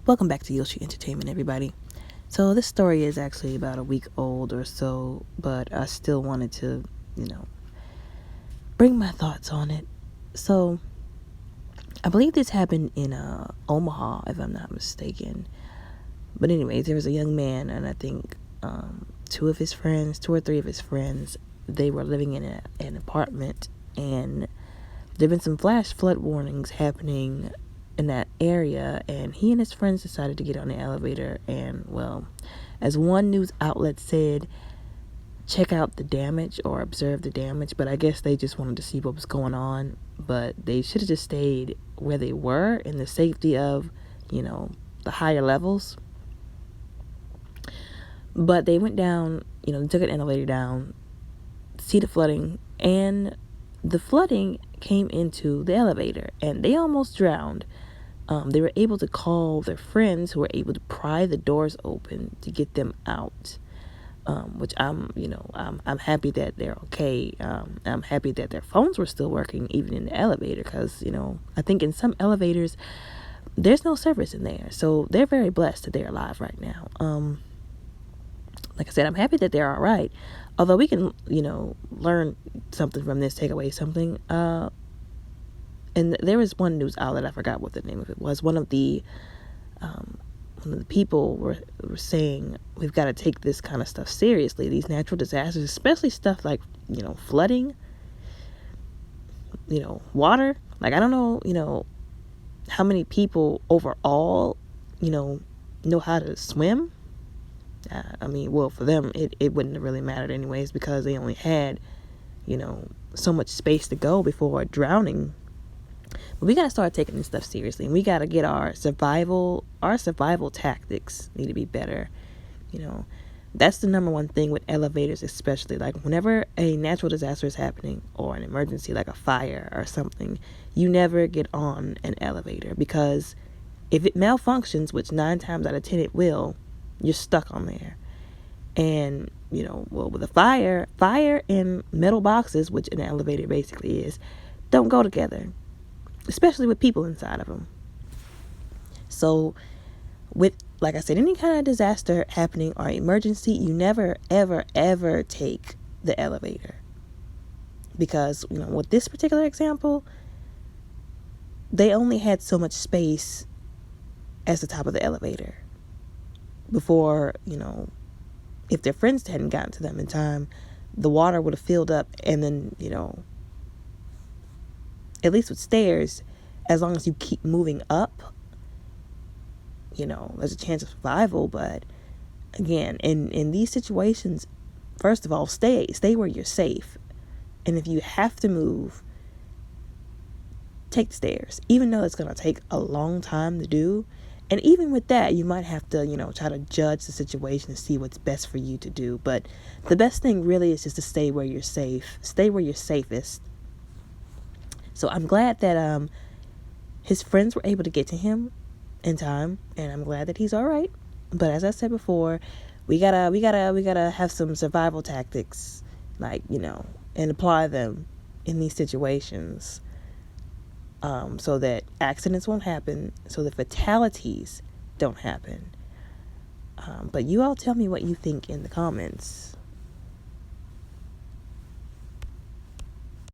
Welcome back to Yoshi Entertainment, everybody. So this story is actually about a week old or so, but I still wanted to, bring my thoughts on it. So I believe this happened in Omaha, if I'm not mistaken. But anyways, there was a young man, and I think two or three of his friends, they were living in an apartment, and there've been some flash flood warnings happening in that area, and he and his friends decided to get on the elevator, and well, as one news outlet said, check out the damage or observe the damage. But I guess they just wanted to see what was going on, but they should have just stayed where they were in the safety of the higher levels. But they went down, they took an elevator down, see the flooding, and the flooding came into the elevator, and they almost drowned. They were able to call their friends who were able to pry the doors open to get them out. Which I'm happy that they're okay. I'm happy that their phones were still working even in the elevator, because I think in some elevators there's no service in there, so they're very blessed that they're alive right now. Like I said, I'm happy that they're all right. Although we can learn something from this, take away something. And there was one news outlet, I forgot what the name of it was. One of the people were saying we've got to take this kind of stuff seriously. These natural disasters, especially stuff like flooding, water. Like, I don't know how many people overall know how to swim. Well, for them it wouldn't have really mattered anyways, because they only had so much space to go before drowning. But we got to start taking this stuff seriously, and we got to get our survival tactics need to be better. That's the number one thing with elevators, especially. Like, whenever a natural disaster is happening or an emergency like a fire or something, you never get on an elevator, because if it malfunctions, which 9 times out of 10 it will, you're stuck on there. And with a fire and metal boxes, which an elevator basically is, don't go together, especially with people inside of them. So with, like I said, any kind of disaster happening or emergency, you never ever ever take the elevator, because with this particular example, they only had so much space as the top of the elevator before if their friends hadn't gotten to them in time, the water would have filled up. And then at least with stairs, as long as you keep moving up, there's a chance of survival. But again, in these situations, first of all, stay where you're safe. And if you have to move, take the stairs, even though it's going to take a long time to do. And even with that, you might have to try to judge the situation and see what's best for you to do. But the best thing really is just to stay where you're safe, stay where you're safest. So I'm glad that his friends were able to get to him in time, and I'm glad that he's all right. But as I said before, we gotta have some survival tactics, and apply them in these situations, so that accidents won't happen, so that fatalities don't happen. But you all tell me what you think in the comments.